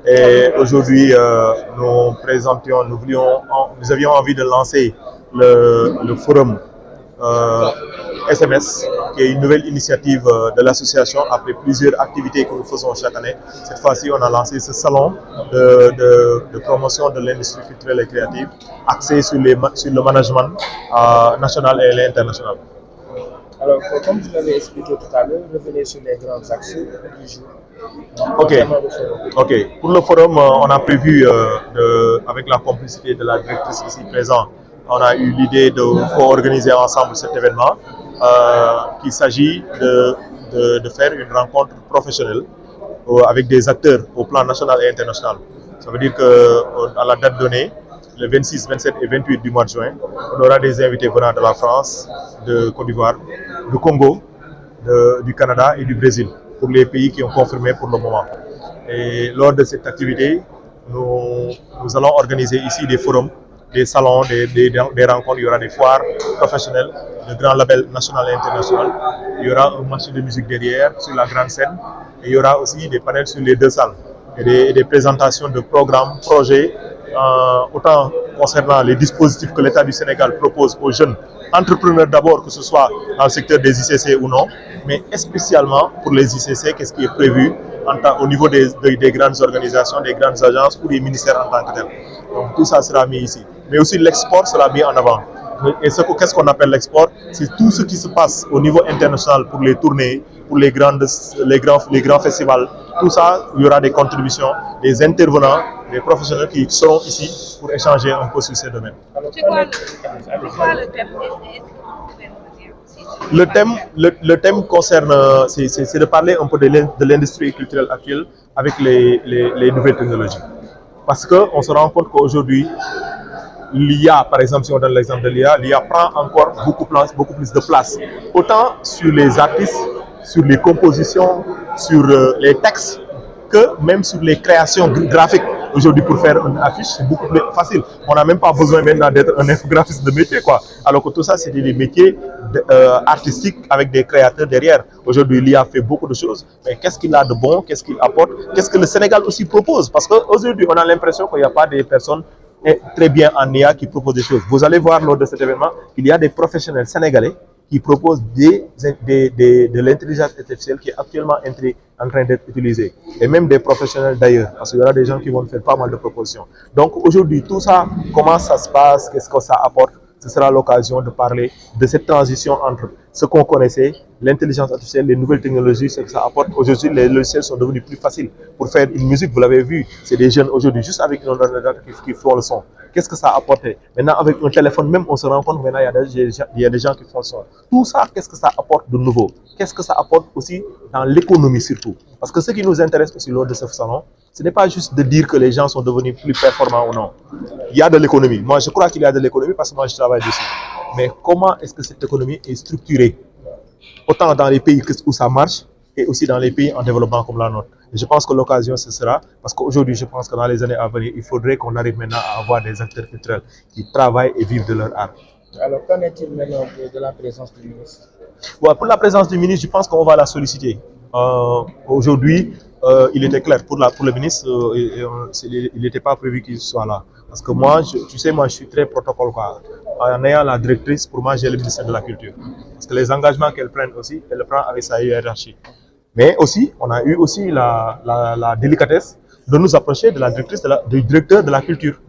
Et aujourd'hui, nous avions envie de lancer le forum SMS, qui est une nouvelle initiative de l'association après plusieurs activités que nous faisons chaque année. Cette fois-ci, on a lancé ce salon de promotion de l'industrie culturelle et créative axé sur le management national et international. Alors, comme vous l'avez expliqué tout à l'heure, revenez sur les grands axes du jour. Ok. Pour le forum, on a prévu, avec la complicité de la directrice ici présente, on a eu l'idée de co-organiser ensemble cet événement, qu'il s'agit de faire une rencontre professionnelle avec des acteurs au plan national et international. Ça veut dire qu'à la date donnée, le 26, 27 et 28 du mois de juin, on aura des invités venant de la France, de Côte d'Ivoire, du Congo, du Canada et du Brésil, pour les pays qui ont confirmé pour le moment. Et lors de cette activité, nous allons organiser ici des forums, des salons, des rencontres. Il y aura des foires professionnelles, de grands labels nationaux et internationaux. Il y aura un marché de musique derrière, sur la grande scène. Et il y aura aussi des panels sur les deux salles. Et des présentations de programmes, projets, autant concernant les dispositifs que l'État du Sénégal propose aux jeunes entrepreneurs d'abord, que ce soit dans le secteur des ICC ou non, mais spécialement pour les ICC, qu'est-ce qui est prévu au niveau des grandes organisations, des grandes agences ou des ministères en tant que tel. Donc tout ça sera mis ici. Mais aussi l'export sera mis en avant. Et qu'est-ce qu'on appelle l'export? C'est tout ce qui se passe au niveau international pour les tournées, pour les grands festivals. Tout ça, il y aura des contributions, des intervenants, des professionnels qui seront ici pour échanger un peu sur ces domaines. C'est quoi le thème? Le thème concerne, c'est de parler un peu de l'industrie culturelle actuelle avec les nouvelles technologies. Parce qu'on se rend compte qu'aujourd'hui, l'IA, par exemple, si on donne l'exemple de l'IA prend encore beaucoup plus de place. Autant sur les artistes, sur les compositions, sur les textes, que même sur les créations graphiques. Aujourd'hui, pour faire une affiche, c'est beaucoup plus facile. On n'a même pas besoin maintenant d'être un infographiste de métier, quoi. Alors que tout ça, c'est des métiers artistiques avec des créateurs derrière. Aujourd'hui, l'IA fait beaucoup de choses. Mais qu'est-ce qu'il a de bon? Qu'est-ce qu'il apporte? Qu'est-ce que le Sénégal aussi propose? Parce qu'aujourd'hui, on a l'impression qu'il n'y a pas des personnes très bien en IA qui proposent des choses. Vous allez voir lors de cet événement qu'il y a des professionnels sénégalais qui proposent de l'intelligence artificielle qui est actuellement en train d'être utilisée. Et même des professionnels d'ailleurs, parce qu'il y aura des gens qui vont faire pas mal de propositions. Donc aujourd'hui, tout ça, comment ça se passe, qu'est-ce que ça apporte? Ce sera l'occasion de parler de cette transition entre ce qu'on connaissait, l'intelligence artificielle, les nouvelles technologies, ce que ça apporte. Aujourd'hui, les logiciels sont devenus plus faciles. Pour faire une musique, vous l'avez vu, c'est des jeunes aujourd'hui, juste avec un ordinateur qui font le son. Qu'est-ce que ça a apporté? Maintenant, avec un téléphone même, on se rend compte maintenant, il y a des gens qui font le son. Tout ça, qu'est-ce que ça apporte de nouveau? Qu'est-ce que ça apporte aussi dans l'économie surtout? Parce que ce qui nous intéresse aussi lors de ce salon, ce n'est pas juste de dire que les gens sont devenus plus performants ou non. Il y a de l'économie. Moi, je crois qu'il y a de l'économie parce que moi, je travaille dessus. Mais comment est-ce que cette économie est structurée? Autant dans les pays où ça marche et aussi dans les pays en développement comme la nôtre. Et je pense que l'occasion, ce sera, parce qu'aujourd'hui, je pense que dans les années à venir, il faudrait qu'on arrive maintenant à avoir des acteurs culturels qui travaillent et vivent de leur art. Alors, qu'en est-il maintenant de la présence du ministre? Ouais, pour la présence du ministre, je pense qu'on va la solliciter. Aujourd'hui, il était clair, pour le ministre, il n'était pas prévu qu'il soit là. Parce que moi, tu sais, moi, je suis très protocole, quoi. En ayant la directrice, pour moi, j'ai le ministère de la Culture. Parce que les engagements qu'elle prenne aussi, elle le prend avec sa hiérarchie. Mais aussi, on a eu aussi la délicatesse de nous approcher de la directrice, du directeur de la Culture,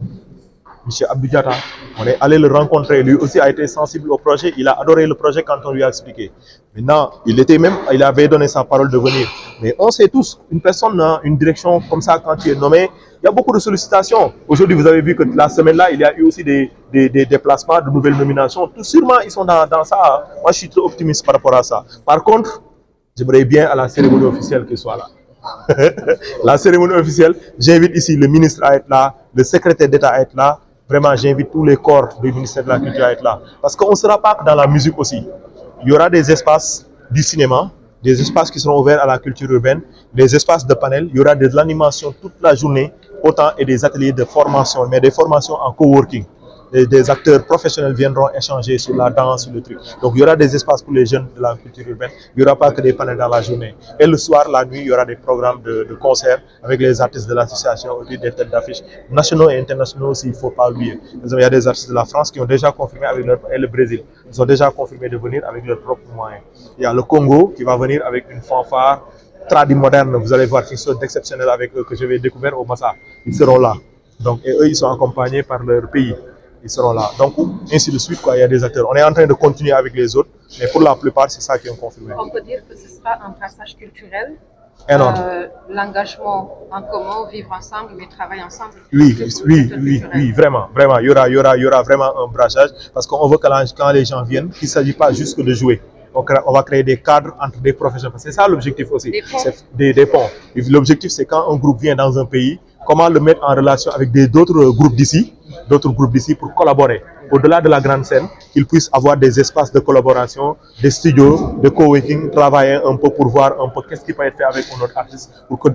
M. Abdou Diatta. On est allé le rencontrer, lui aussi a été sensible au projet, il a adoré le projet quand on lui a expliqué. Maintenant, il avait donné sa parole de venir. Mais on sait tous, une personne, une direction comme ça, quand tu es nommé, il y a beaucoup de sollicitations. Aujourd'hui, vous avez vu que la semaine-là, il y a eu aussi des déplacements, de nouvelles nominations. Tout sûrement, ils sont dans ça. Moi, je suis très optimiste par rapport à ça. Par contre, j'aimerais bien à la cérémonie officielle qu'il soit là. La cérémonie officielle, j'invite ici le ministre à être là, le secrétaire d'État à être là. Vraiment, j'invite tous les corps du ministère de la Culture à être là. Parce qu'on ne sera pas que dans la musique aussi. Il y aura des espaces du cinéma, des espaces qui seront ouverts à la culture urbaine, des espaces de panel. Il y aura de l'animation toute la journée, autant et des ateliers de formation, mais des formations en coworking. des acteurs professionnels viendront échanger sur la danse, sur le truc. Donc il y aura des espaces pour les jeunes de la culture urbaine. Il n'y aura pas que des panels dans la journée. Et le soir, la nuit, il y aura des programmes de concerts avec les artistes de l'association, aussi des têtes d'affiche nationaux et internationaux aussi, il ne faut pas oublier. Il y a des artistes de la France qui ont déjà confirmé avec et le Brésil. Ils ont déjà confirmé de venir avec leurs propres moyens. Il y a le Congo qui va venir avec une fanfare tradi moderne. Vous allez voir quelque chose d'exceptionnel avec eux que je vais découvrir au Massa. Ils seront là. Donc, et eux, ils sont accompagnés par leur pays. Ils seront là. Donc, ainsi de suite, quoi. Il y a des acteurs. On est en train de continuer avec les autres, mais pour la plupart, c'est ça qui est confirmé. On peut dire que ce sera un brassage culturel. Énorme. L'engagement en commun, vivre ensemble, mais travailler ensemble. Oui, vraiment. Il y aura vraiment un brassage parce qu'on veut que quand les gens viennent, qu'il ne s'agit pas juste de jouer. On va créer des cadres entre des professionnels. C'est ça l'objectif aussi. Des ponts. L'objectif, c'est quand un groupe vient dans un pays, comment le mettre en relation avec d'autres groupes d'ici pour collaborer. Au-delà de la grande scène, qu'ils puissent avoir des espaces de collaboration, des studios, de coworking, travailler un peu pour voir un peu qu'est-ce qui peut être fait avec un autre artiste pour que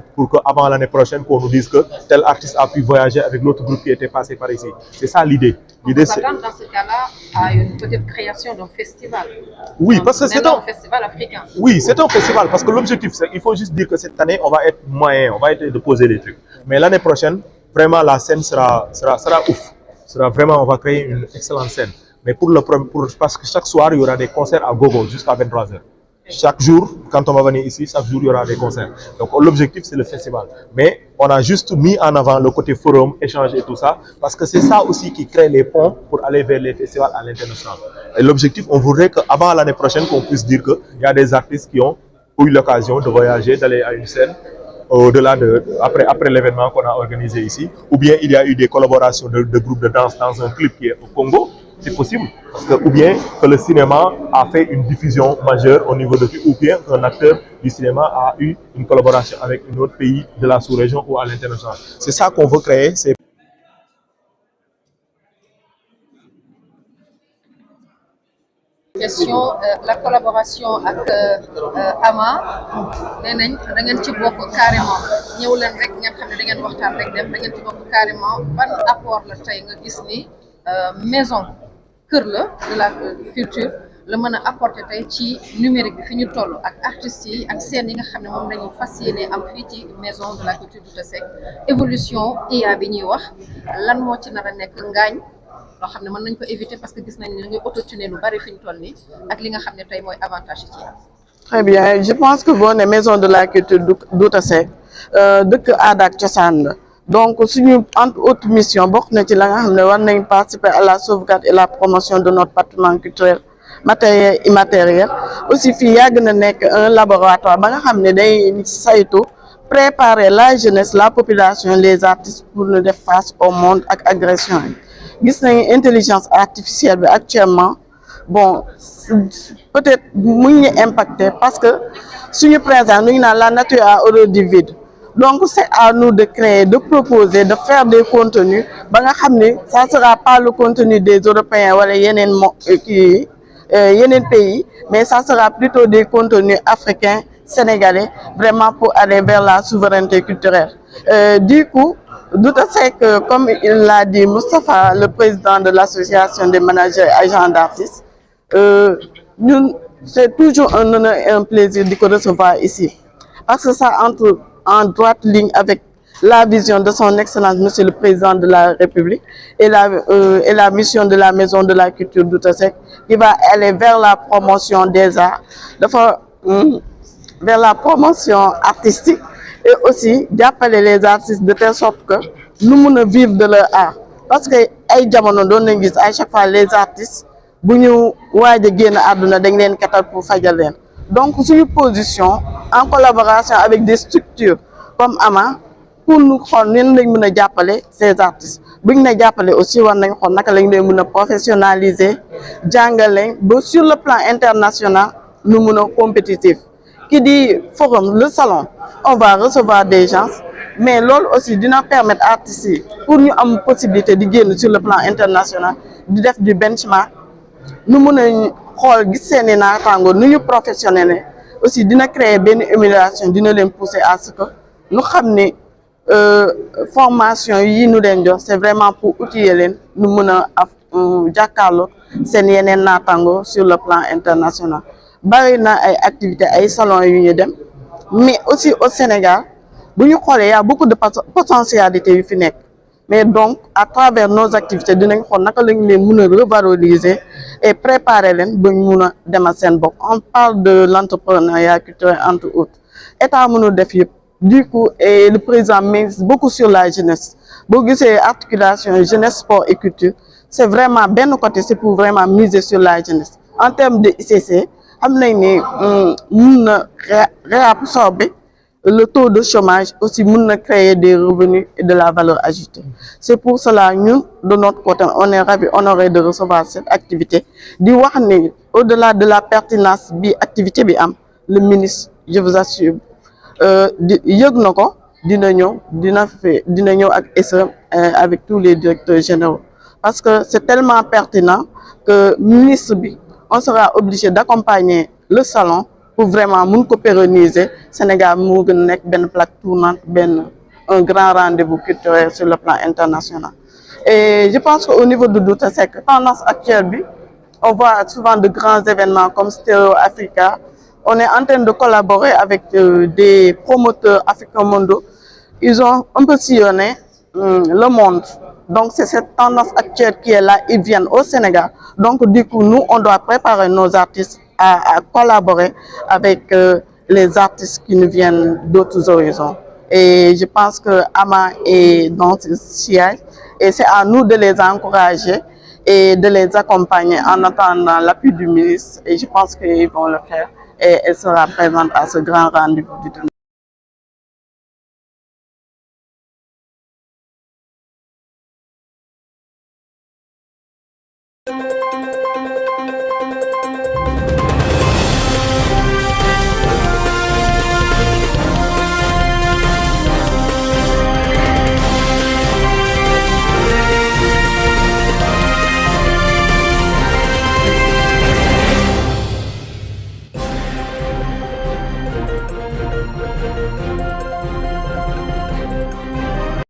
avant l'année prochaine, qu'on nous dise que tel artiste a pu voyager avec l'autre groupe qui était passé par ici. C'est ça l'idée. L'idée, c'est dans ce cas-là à une peut-être création d'un festival. Oui, parce que c'est un festival africain. Oui, c'est un festival parce que l'objectif, c'est il faut juste dire que cette année, on va être moyen, on va être de poser des trucs. Mais l'année prochaine, vraiment, la scène sera ouf. On va créer une excellente scène. Mais parce que chaque soir, il y aura des concerts à gogo jusqu'à 23h. Chaque jour, quand on va venir ici, chaque jour, il y aura des concerts. Donc, l'objectif, c'est le festival. Mais on a juste mis en avant le côté forum, échange et tout ça, parce que c'est ça aussi qui crée les ponts pour aller vers les festivals à l'international. Et l'objectif, on voudrait qu'avant l'année prochaine, qu'on puisse dire qu'il y a des artistes qui ont eu l'occasion de voyager, d'aller à une scène, au-delà après l'événement qu'on a organisé ici, ou bien il y a eu des collaborations de groupes de danse dans un clip qui est au Congo, c'est possible, ou bien que le cinéma a fait une diffusion majeure au niveau de ou bien qu'un acteur du cinéma a eu une collaboration avec un autre pays de la sous-région ou à l'international. C'est ça qu'on veut créer. Question la collaboration avec Ama nee nañ da ngeen ci bokk carrément ñëw leen rek ngeen xam ne da ngeen waxtaan rek dem da ngeen ci bokk carrément ban apport la tey nga gis ni maison kër la de la culture la mën a apporter tey ci numérique bi fi ñu toll ak artistes yi ak scène yi nga xam ne moom lañu fas yéene am fii ci maison de la culture Douta Seck évolution IA bi ñuy wax lan moo ci nar a nekk ngaañ loo xam ne mën nañ ko éviter parce que gis nañ ne ngay autotuner lu bari fi ñu toll nii ak li nga xam ne tey mooy avantage yi ci am. Très bien, je pense que boo ne maison de la culture Douta Seck dëkk aada ak cosaan la donc suñu entre autres mission bokk na ci la nga xam ne war nañ participer à la sauvegarde et la promotion de notre patrimoine culturel matériel immatériel aussi fii yàgg na nekk un laboratoire ba nga xam ne day saytu préparer la jeunesse la population les artistes pour nous def face au monde ak agression yi. Gis nañu intelligence artificielle bi actuellement bon peut-être mu ngi impacté parce que suñu présent ñu ngi naan la nature a horreur du vide donc c'est à nous de créer de proposer de faire des contenus ba nga xam ne ça sera pas le contenu des Européens wala yeneen yeneen pays mais ça sera plutôt des contenus africains sénégalais vraiment pour aller vers la souveraineté culturelle du coup Douta Seck, comme il l'a dit Moustapha, le président de l'association des managers et agents d'artistes, c'est toujours un honneur et un plaisir de le recevoir ici. Parce que ça entre en droite ligne avec la vision de son Excellence, Monsieur le Président de la République, et la mission de la Maison de la Culture Douta Seck, qui va aller vers la promotion des arts, vers la promotion artistique, et aussi d'appeler les artistes de telle sorte que nous pouvons vivre de leur art. Parce que ay jamono doon nañ gis à chaque fois les artistes bu ñu waaj a génn àdduna dañ leen katal pour fajal leen. Donc suñu position en collaboration avec des structures comme Ama pour nous xool nan lañ mën a jàppale ces artistes bu ñu ne jàppale aussi war nañ xool naka lañ leen mën a professionnaliser jàngale ba sur le plan international nu mën a compétitif. Qui dit forum, le salon, on va recevoir des gens, mais l'autre aussi dina permettre artistes pour nous avoir une possibilité de gagner sur le plan international, de faire du benchmark. Nous pouvons gis seeni naataango nu ñu professionnels aussi dina créer benn émulation dina leen pousser à ce que ñu xam ne formation yi ñu leen jox c'est vraiment pour outiller leen ñu mën a jàkkaarloo seen yeneen naataango sur le plan international bari na ay activités ay salons yu ñu dem mais aussi au Sénégal bu ñu xoolee y a beaucoup de potentialités yu fi nekk mais donc à travers nos activités dinañ xool naka lañ leen mën a revaloriser et préparer leen ba ñu mun a demal seen bopp. On parle de l'entrepreneuriat culturel entre autres état mënul def yëpp du coup et le président mise beaucoup sur la jeunesse boo gisee articulation jeunesse sport et culture c'est vraiment benn côté c'est pour vraiment miser sur la jeunesse en termes de ICC xam nañ ne mun na réabsorber le taux de chômage aussi mun na créer des revenus et de la valeur ajoutée. C'est pour cela ñun de notre côté on est ravis honorés de recevoir cette activité di wax ne au-delà de la pertinence bi activité bi am le ministre je vous assure di yëg na ko dina ñëw ak SE avec tous les directeurs généraux parce que c'est tellement pertinent que ministre bi on sera obligé d'accompagner le salon pour vraiment mun ko pérenniser Sénégal moo gën a nekk benn plaque tournante un grand rendez-vous culturel sur le plan international. Et je pense qu'au niveau de Douta Seck tendance actuelle bi on voit souvent de grands événements comme Stéréo Africa. On est en train de collaborer avec des promoteurs africains-mondiaux. Ils ont un peu sillonné le monde. Donc c'est cette tendance actuelle qui est là, ils viennent au Sénégal. Donc du coup, nous, on doit préparer nos artistes à collaborer avec les artistes qui nous viennent d'autres horizons. Et je pense que AMA est dans ce siège et c'est à nous de les encourager et de les accompagner en attendant l'appui du ministre. Et je pense qu'ils vont le faire et elle sera présente à ce grand rendez-vous du